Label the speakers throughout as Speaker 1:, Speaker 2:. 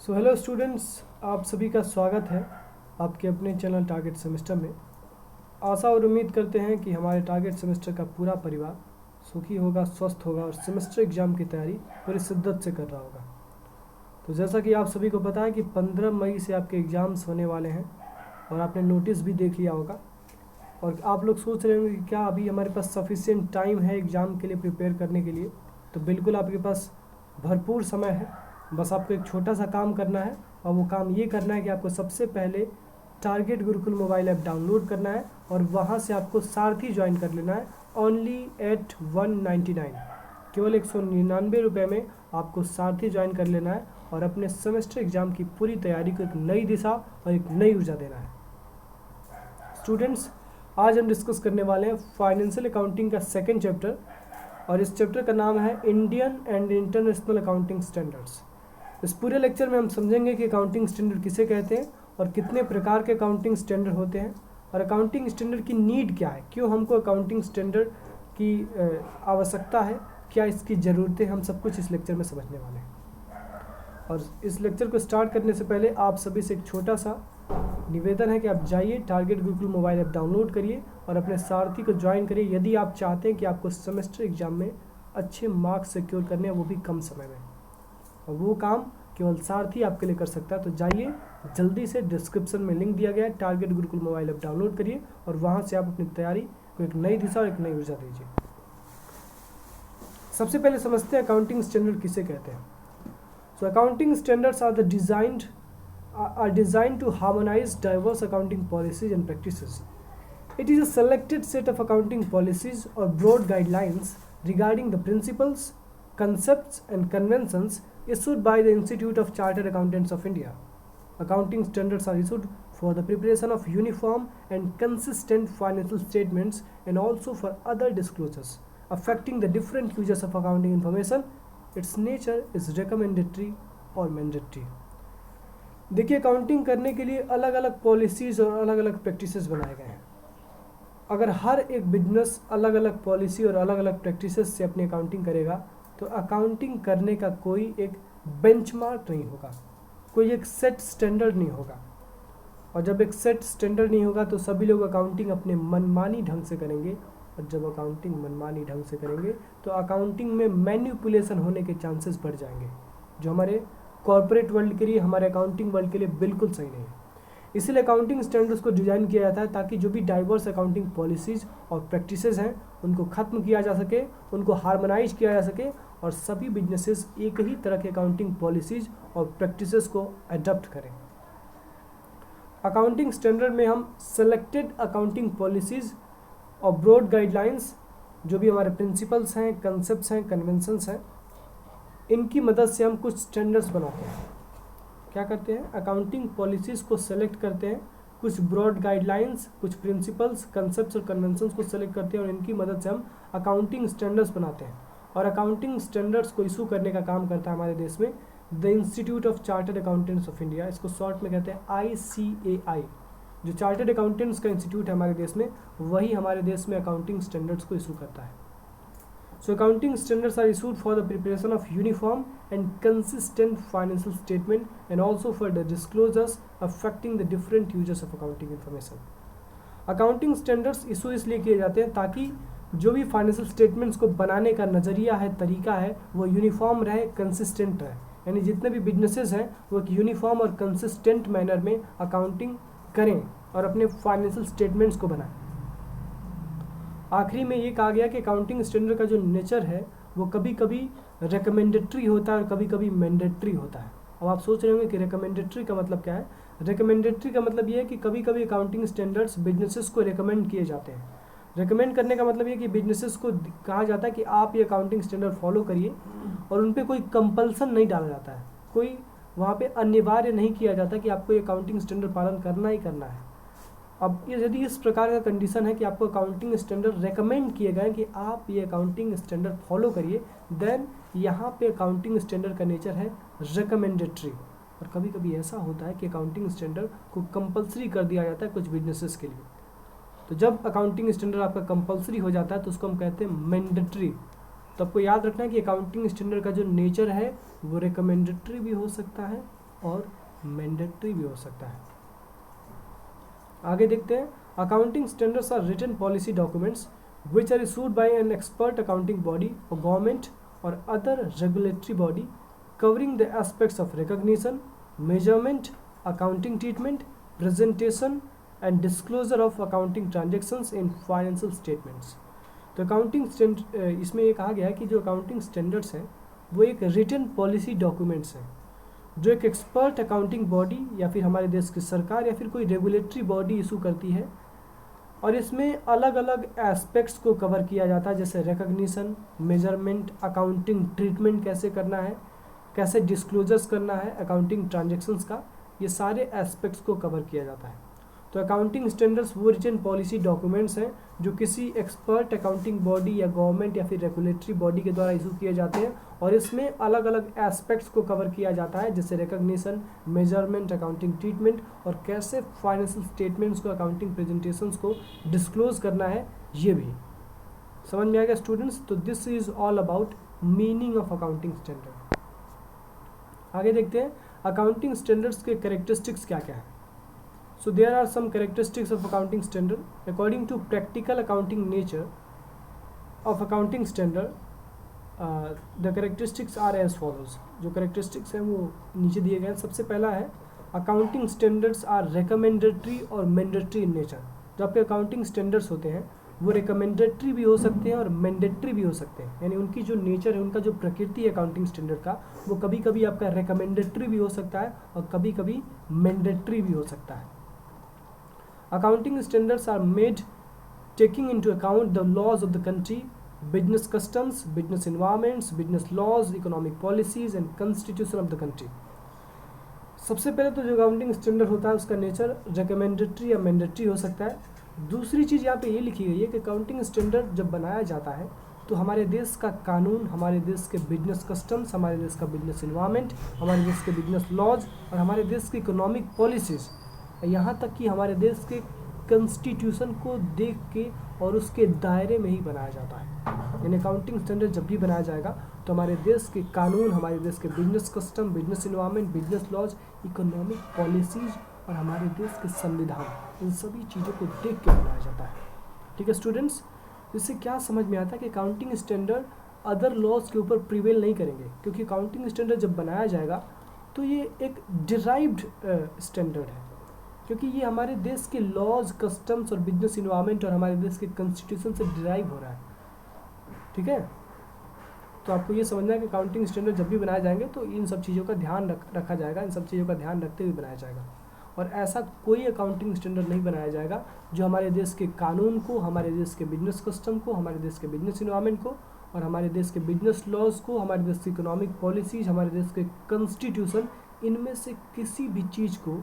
Speaker 1: Hello students, आप सभी का स्वागत है आपके अपने चैनल टारगेट सेमेस्टर में। आशा और उम्मीद करते हैं कि हमारे टारगेट सेमेस्टर का पूरा परिवार सुखी होगा, स्वस्थ होगा और सेमेस्टर एग्ज़ाम की तैयारी पूरी शिद्दत से कर रहा होगा। तो जैसा कि आप सभी को पता है कि 15 मई से आपके एग्ज़ाम्स होने वाले हैं और आपने नोटिस भी देख लिया होगा। और आप लोग सोच रहे होंगे कि क्या अभी हमारे पास सफिशिएंट टाइम है एग्ज़ाम के लिए प्रिपेयर करने के लिए। तो बिल्कुल आपके पास भरपूर समय है। बस आपको एक छोटा सा काम करना है और वो काम ये करना है कि आपको सबसे पहले target Gurukul mobile app download करना है और वहाँ से आपको सारथी ज्वाइन कर लेना है ओनली एट 199। केवल 199 रुपये में आपको सारथी ज्वाइन कर लेना है और अपने सेमेस्टर एग्ज़ाम की पूरी तैयारी को एक नई दिशा और एक नई ऊर्जा देना है। स्टूडेंट्स, आज हम डिस्कस करने वाले हैं फाइनेंशियल अकाउंटिंग का सेकेंड चैप्टर और इस चैप्टर का नाम है Indian and international accounting standards. इस पूरे लेक्चर में हम समझेंगे कि अकाउंटिंग स्टैंडर्ड किसे कहते हैं और कितने प्रकार के अकाउंटिंग स्टैंडर्ड होते हैं और अकाउंटिंग स्टैंडर्ड की नीड क्या है, क्यों हमको अकाउंटिंग स्टैंडर्ड की आवश्यकता है, क्या इसकी ज़रूरतें, हम सब कुछ इस लेक्चर में समझने वाले हैं। और इस लेक्चर को स्टार्ट करने से पहले आप सभी से एक छोटा सा निवेदन है कि आप जाइए target Gurukul mobile app download करिए और अपने सारथी को ज्वाइन करिए यदि आप चाहते हैं कि आपको सेमेस्टर एग्जाम में अच्छे मार्क्स सिक्योर करने हैं, वो भी कम समय में। और वो काम केवल सारथी आपके लिए कर सकता है। तो जाइए जल्दी से, डिस्क्रिप्शन में लिंक दिया गया है, target Gurukul mobile app download करिए और वहाँ से आप अपनी तैयारी को एक नई दिशा और एक नई ऊर्जा दीजिए। सबसे पहले समझते हैं अकाउंटिंग स्टैंडर्ड किसे कहते हैं। So accounting standards are designed to harmonize diverse accounting policies and practices. It is a selected set of accounting policies or broad guidelines regarding the principles, concepts and conventions issued by the Institute of Chartered Accountants of India. Accounting standards are issued for the preparation of uniform and consistent financial statements and also for other disclosures affecting the different users of accounting information. Its nature is recommendatory or mandatory. देखिए, accounting करने के लिए अलग अलग policies और अलग अलग practices बनाए गए हैं। अगर हर एक बिजनेस अलग अलग पॉलिसी और अलग अलग प्रैक्टिसेस से अपनी अकाउंटिंग करेगा तो अकाउंटिंग करने का कोई एक बेंचमार्क नहीं होगा, कोई एक सेट स्टैंडर्ड नहीं होगा। और जब एक सेट स्टैंडर्ड नहीं होगा तो सभी लोग अकाउंटिंग अपने मनमानी ढंग से करेंगे और जब अकाउंटिंग मनमानी ढंग से करेंगे तो अकाउंटिंग में मैनिपुलेशन होने के चांसेस बढ़ जाएंगे, जो हमारे कॉर्पोरेट वर्ल्ड के लिए, हमारे अकाउंटिंग वर्ल्ड के लिए बिल्कुल सही नहीं है। इसीलिए अकाउंटिंग स्टैंडर्ड्स को डिज़ाइन किया जाता है ताकि जो भी डाइवर्स अकाउंटिंग पॉलिसीज़ और प्रैक्टिसेस हैं उनको ख़त्म किया जा सके, उनको हार्मोनाइज किया जा सके और सभी बिजनेसेस एक ही तरह के अकाउंटिंग पॉलिसीज़ और प्रैक्टिसेस को अडॉप्ट करें। अकाउंटिंग स्टैंडर्ड में हम सेलेक्टेड अकाउंटिंग पॉलिसीज़ और ब्रॉड गाइडलाइंस, जो भी हमारे प्रिंसिपल्स हैं, कंसेप्ट्स हैं, कन्वेंशंस हैं, इनकी मदद से हम कुछ स्टैंडर्ड्स बनाते हैं। क्या करते हैं? अकाउंटिंग पॉलिसीज़ को सेलेक्ट करते हैं, कुछ ब्रॉड गाइडलाइंस, कुछ प्रिंसिपल्स, कंसेप्ट्स और कन्वेंशंस को सेलेक्ट करते हैं और इनकी मदद से हम अकाउंटिंग स्टैंडर्ड्स बनाते हैं। और अकाउंटिंग स्टैंडर्ड्स को इशू करने का काम करता है हमारे देश में the institute of chartered accountants of India, इसको शॉर्ट में कहते हैं ICAI। जो चार्टर्ड अकाउंटेंट्स का इंस्टीट्यूट है हमारे देश में, वही हमारे देश में अकाउंटिंग स्टैंडर्ड्स को इशू करता है। So accounting standards are issued for the preparation of uniform and consistent financial statement and also for the disclosures affecting the different users of accounting information. Accounting standards issue इसलिए किए जाते हैं ताकि जो भी फाइनेंशियल स्टेटमेंट्स को बनाने का नज़रिया है, तरीका है, वो यूनिफॉर्म रहे, कंसिस्टेंट रहे। यानी जितने भी बिजनेसेस हैं वो एक यूनिफॉर्म और कंसिस्टेंट मैनर में अकाउंटिंग करें और अपने फाइनेंशियल स्टेटमेंट्स को बनाएं। आखिरी में ये कहा गया कि अकाउंटिंग स्टैंडर्ड का जो नेचर है वो कभी कभी रिकमेंडेटरी होता है और कभी कभी मैंडेटरी होता है। अब आप सोच रहे होंगे कि रिकमेंडेटरी का मतलब क्या है। रिकमेंडेटरी का मतलब ये है कि कभी कभी अकाउंटिंग स्टैंडर्ड्स बिजनेसेस को रिकमेंड किए जाते हैं। रिकमेंड करने का मतलब ये कि बिजनेसेस को कहा जाता है कि आप ये अकाउंटिंग स्टैंडर्ड फॉलो करिए और उन पर कोई कंपल्सन नहीं डाला जाता है, कोई वहाँ पर अनिवार्य नहीं किया जाता कि आपको ये अकाउंटिंग स्टैंडर्ड पालन करना ही करना है। अब यदि इस प्रकार का कंडीशन है कि आपको अकाउंटिंग स्टैंडर्ड रेकमेंड किए गए कि आप ये अकाउंटिंग स्टैंडर्ड फॉलो करिए, देन यहाँ पे अकाउंटिंग स्टैंडर्ड का नेचर है रिकमेंडेटरी। और कभी कभी ऐसा होता है कि अकाउंटिंग स्टैंडर्ड को कंपलसरी कर दिया जाता है कुछ बिजनेसेस के लिए। तो जब अकाउंटिंग स्टैंडर्ड आपका कंपलसरी हो जाता है तो उसको हम कहते हैं मैंडेटरी। तो आपको याद रखना है कि अकाउंटिंग स्टैंडर्ड का जो नेचर है वो रिकमेंडेटरी भी हो सकता है और मैंडेटरी भी हो सकता है। आगे देखते हैं, accounting standards are written policy documents which are issued by an expert accounting body or government or other regulatory body covering the aspects of recognition, measurement, accounting treatment, presentation and disclosure of accounting transactions in financial statements। तो accounting इसमें ये कहा गया है कि जो accounting standards हैं वो एक रिटन पॉलिसी डॉक्यूमेंट्स हैं जो एक एक्सपर्ट अकाउंटिंग बॉडी या फिर हमारे देश की सरकार या फिर कोई रेगुलेटरी बॉडी इशू करती है, और इसमें अलग अलग एस्पेक्ट्स को कवर किया जाता है, जैसे रिकग्निशन, मेजरमेंट, अकाउंटिंग ट्रीटमेंट कैसे करना है, कैसे डिस्क्लोजर्स करना है अकाउंटिंग ट्रांजैक्शंस का, ये सारे एस्पेक्ट्स को कवर किया जाता है। तो अकाउंटिंग स्टैंडर्ड्स वो रिटन पॉलिसी डॉक्यूमेंट्स हैं जो किसी एक्सपर्ट अकाउंटिंग बॉडी या गवर्नमेंट या फिर रेगुलेटरी बॉडी के द्वारा इशू किए जाते हैं, और इसमें अलग अलग एस्पेक्ट्स को कवर किया जाता है, जैसे रिकग्निशन, मेजरमेंट, अकाउंटिंग ट्रीटमेंट, और कैसे फाइनेंशियल स्टेटमेंट्स को, अकाउंटिंग प्रेजेंटेशंस को डिस्क्लोज करना है, ये भी समझ में आएगा स्टूडेंट्स। तो this is all about meaning of accounting standard. आगे देखते हैं अकाउंटिंग स्टैंडर्ड्स के कैरेक्टरिस्टिक्स क्या क्या है। So there are some characteristics of accounting standard. According to practical accounting nature of accounting standard, the characteristics are as follows. जो characteristics हैं वो नीचे दिए गए हैं। सबसे पहला है accounting standards are recommendatory और mandatory in nature। जो आपके accounting standards होते हैं वो recommendatory भी हो सकते हैं और mandatory भी हो सकते हैं, यानी उनकी जो नेचर है, उनका जो प्रकृति है accounting standard का, वो कभी कभी आपका recommendatory भी हो सकता है और कभी कभी mandatory भी हो सकता है। Accounting standards are made taking into account the laws of the country, business customs, business environments, business laws, economic policies and constitution of the country। सबसे पहले तो जो अकाउंटिंग स्टैंडर्ड होता है उसका नेचर रिकमेंडेटरी या मैंडेटरी हो सकता है। दूसरी चीज़ यहाँ पे ये लिखी गई है कि अकाउंटिंग स्टैंडर्ड जब बनाया जाता है तो हमारे देश का कानून, हमारे देश के बिजनेस कस्टम्स, हमारे देश का बिजनेस इन्वायरमेंट, हमारे देश के बिजनेस लॉज और हमारे देश की इकोनॉमिक पॉलिसीज़, यहाँ तक कि हमारे देश के कॉन्स्टिट्यूशन को देख के और उसके दायरे में ही बनाया जाता है। यानी अकाउंटिंग स्टैंडर्ड जब भी बनाया जाएगा तो हमारे देश के कानून, हमारे देश के business custom, business environment, business laws, economic policies और हमारे देश के संविधान, इन सभी चीज़ों को देख के बनाया जाता है। ठीक है स्टूडेंट्स, इससे क्या समझ में आता है कि अकाउंटिंग स्टैंडर्ड अदर लॉज के ऊपर प्रिवेल नहीं करेंगे, क्योंकि अकाउंटिंग स्टैंडर्ड जब बनाया जाएगा तो ये एक डिराइव्ड स्टैंडर्ड है, क्योंकि ये हमारे देश के लॉज, कस्टम्स और बिजनेस इन्वायरमेंट और हमारे देश के कॉन्स्टिट्यूशन से डिराइव हो रहा है। ठीक है, तो आपको ये समझना है कि अकाउंटिंग स्टैंडर्ड जब भी बनाए जाएंगे तो इन सब चीज़ों का ध्यान रखा जाएगा, इन सब चीज़ों का ध्यान रखते हुए बनाया जाएगा। और ऐसा कोई अकाउंटिंग स्टैंडर्ड नहीं बनाया जाएगा जो हमारे देश के कानून को, हमारे देश के बिजनेस कस्टम को, हमारे देश के बिजनेस इन्वायरमेंट को और हमारे देश के बिजनेस लॉज को, हमारे देश की इकोनॉमिक पॉलिसीज, हमारे देश के कॉन्स्टिट्यूशन, इनमें से किसी भी चीज़ को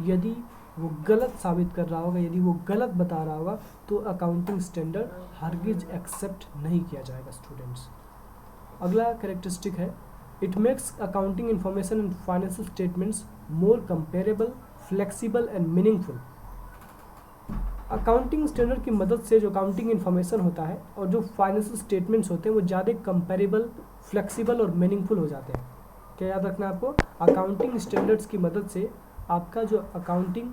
Speaker 1: यदि वो गलत साबित कर रहा होगा, यदि वो गलत बता रहा होगा, तो अकाउंटिंग स्टैंडर्ड हरगिज एक्सेप्ट नहीं किया जाएगा स्टूडेंट्स। अगला कैरेक्टरिस्टिक है, it makes accounting information and financial statements more comparable, flexible and meaningful. Accounting standard की मदद से जो अकाउंटिंग इन्फॉर्मेशन होता है और जो फाइनेंशियल स्टेटमेंट्स होते हैं वो ज़्यादा कंपेरेबल, फ्लेक्सिबल और मीनिंगफुल हो जाते हैं। क्या याद रखना है आपको, अकाउंटिंग स्टैंडर्ड्स की मदद से आपका जो अकाउंटिंग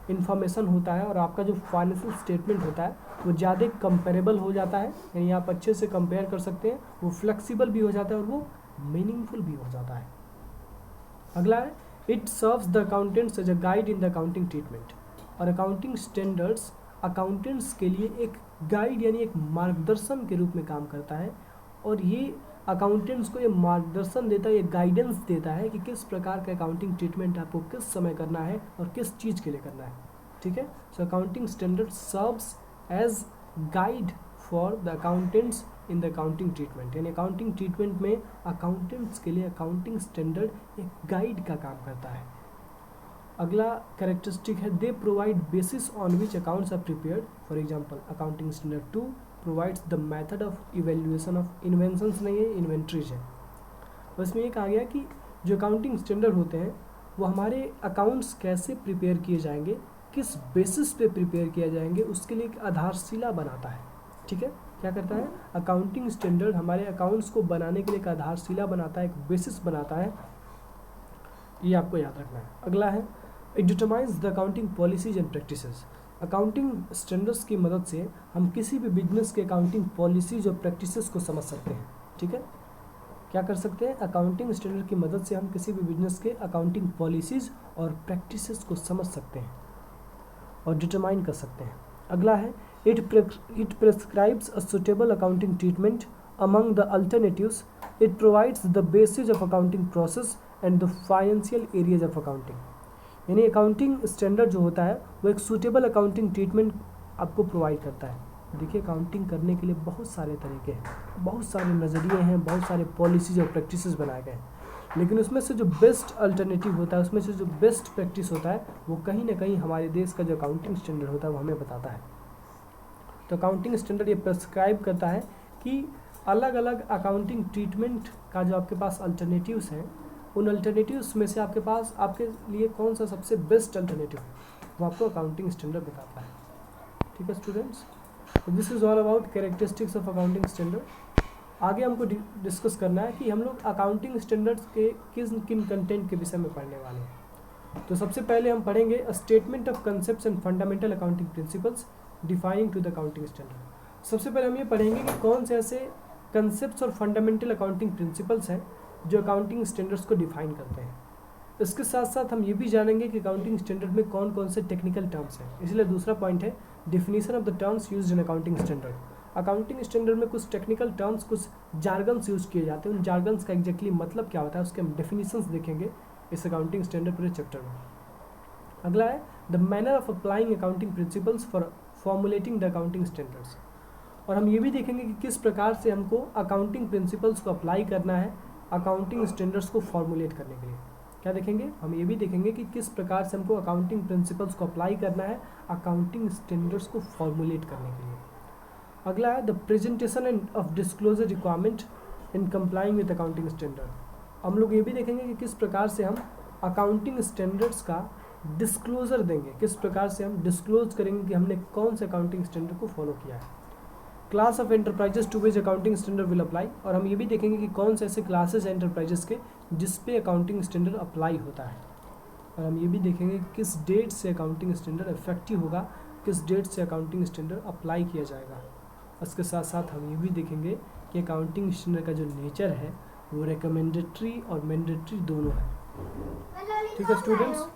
Speaker 1: इन्फॉर्मेशन होता है और आपका जो फाइनेंशियल स्टेटमेंट होता है वो ज़्यादा कंपेरेबल हो जाता है, यानी आप अच्छे से कंपेयर कर सकते हैं, वो फ्लेक्सिबल भी हो जाता है और वो मीनिंगफुल भी हो जाता है। अगला है, it serves the accountants as a guide in the accounting treatment. और अकाउंटिंग स्टैंडर्ड्स अकाउंटेंट्स के लिए एक गाइड यानी एक मार्गदर्शन के रूप में काम करता है, और ये अकाउंटेंट्स को ये मार्गदर्शन देता है, ये गाइडेंस देता है कि किस प्रकार का अकाउंटिंग ट्रीटमेंट आपको किस समय करना है और किस चीज़ के लिए करना है। ठीक है, so accounting standard serves as guide for the accountants in the accounting treatment, यानी अकाउंटिंग ट्रीटमेंट में अकाउंटेंट्स के लिए अकाउंटिंग स्टैंडर्ड एक गाइड का काम करता है। अगला कैरेक्टरिस्टिक है, they provide basis on which accounts are prepared. For example accounting standard 2 provides the method of evaluation of inventions, नहीं है इन्वेंट्रीज है। और इसमें ये कहा गया कि जो अकाउंटिंग स्टैंडर्ड होते हैं वो हमारे अकाउंट्स कैसे प्रिपेयर किए जाएंगे, किस बेसिस पे प्रिपेयर किए जाएंगे, उसके लिए एक आधारशिला बनाता है। ठीक है, क्या करता है, अकाउंटिंग स्टैंडर्ड हमारे अकाउंट्स को बनाने के लिए एक आधारशिला बनाता है, एक बेसिस बनाता है। ये आपको याद रखना है। अगला है it determines the accounting policies and practices. Accounting standards की मदद से हम किसी भी बिजनेस के अकाउंटिंग पॉलिसीज और प्रैक्टिसेस को समझ सकते हैं। ठीक है, क्या कर सकते हैं? अकाउंटिंग स्टैंडर्ड की मदद से हम किसी भी बिजनेस के अकाउंटिंग पॉलिसीज और प्रैक्टिसेस को समझ सकते हैं और डिटरमाइन कर सकते हैं। अगला है it prescribes a suitable accounting treatment among the alternatives. It provides the basis of accounting process and the financial areas of accounting. यानी अकाउंटिंग स्टैंडर्ड जो होता है वो एक सूटेबल अकाउंटिंग ट्रीटमेंट आपको प्रोवाइड करता है। देखिए, अकाउंटिंग करने के लिए बहुत सारे तरीके हैं, बहुत सारे नज़रिए हैं, बहुत सारे पॉलिसीज और प्रैक्टिसेस बनाए गए हैं, लेकिन उसमें से जो बेस्ट अल्टरनेटिव होता है, उसमें से जो बेस्ट प्रैक्टिस होता है, वो कहीं ना कहीं हमारे देश का जो अकाउंटिंग स्टैंडर्ड होता है वो हमें बताता है। तो अकाउंटिंग स्टैंडर्ड ये प्रेस्क्राइब करता है कि अलग अलग अकाउंटिंग ट्रीटमेंट का जो आपके पास अल्टरनेटिव्स हैं, उन अल्टरनेटिव्स में से आपके पास आपके लिए कौन सा सबसे बेस्ट अल्टरनेटिव है, वो आपको अकाउंटिंग स्टैंडर्ड बताता है। ठीक है students, this is all about characteristics of accounting standard. आगे हमको डिस्कस करना है कि हम लोग अकाउंटिंग स्टैंडर्ड्स के किन कंटेंट के विषय में पढ़ने वाले हैं। तो सबसे पहले हम पढ़ेंगे a statement of concepts and fundamental accounting principles defining to the accounting standard. सबसे पहले हम ये पढ़ेंगे कि कौन से ऐसे कंसेप्ट्स और फंडामेंटल अकाउंटिंग प्रिंसिपल्स हैं जो अकाउंटिंग स्टैंडर्ड्स को डिफाइन करते हैं। इसके साथ साथ हम ये भी जानेंगे कि अकाउंटिंग स्टैंडर्ड में कौन कौन से टेक्निकल टर्म्स हैं। इसलिए दूसरा पॉइंट है definition of the terms used in accounting standard. Accounting standard में कुछ टेक्निकल टर्म्स, कुछ जार्गन्स यूज किए जाते हैं। उन जार्गन्स का एग्जैक्टली मतलब क्या होता है, उसके हम डेफिनेशंस देखेंगे इस अकाउंटिंग स्टैंडर्ड पूरे चैप्टर में। अगला है the manner of applying accounting principles for formulating the accounting standards. और हम ये भी देखेंगे कि किस प्रकार से हमको अकाउंटिंग प्रिंसिपल्स को अप्लाई करना है अकाउंटिंग स्टैंडर्ड्स को फॉर्मुलेट करने के लिए। क्या देखेंगे? हम ये भी देखेंगे कि किस प्रकार से हमको अकाउंटिंग प्रिंसिपल्स को अप्लाई करना है अकाउंटिंग स्टैंडर्ड्स को फॉर्मुलेट करने के लिए। अगला है the presentation end of disclosure requirement in complying with accounting standard. हम लोग ये भी देखेंगे कि किस प्रकार से हम अकाउंटिंग स्टैंडर्ड्स का डिस्क्लोजर देंगे, किस प्रकार से हम डिस्क्लोज करेंगे कि हमने कौन से अकाउंटिंग स्टैंडर्ड को फॉलो किया है। Class of enterprises to which accounting standard will apply. और हम ये भी देखेंगे कि कौन से ऐसे क्लासेस एंटरप्राइजेस के जिस पे अकाउंटिंग स्टैंडर्ड अप्लाई होता है। और हम ये भी देखेंगे किस डेट से अकाउंटिंग स्टैंडर्ड इफेक्टिव होगा, किस डेट से अकाउंटिंग स्टैंडर्ड अप्लाई किया जाएगा। इसके साथ साथ हम ये भी देखेंगे कि अकाउंटिंग स्टैंडर्ड का जो नेचर है वो रिकमेंडेटरी और मैंडेटरी दोनों है। ठीक है स्टूडेंट्स।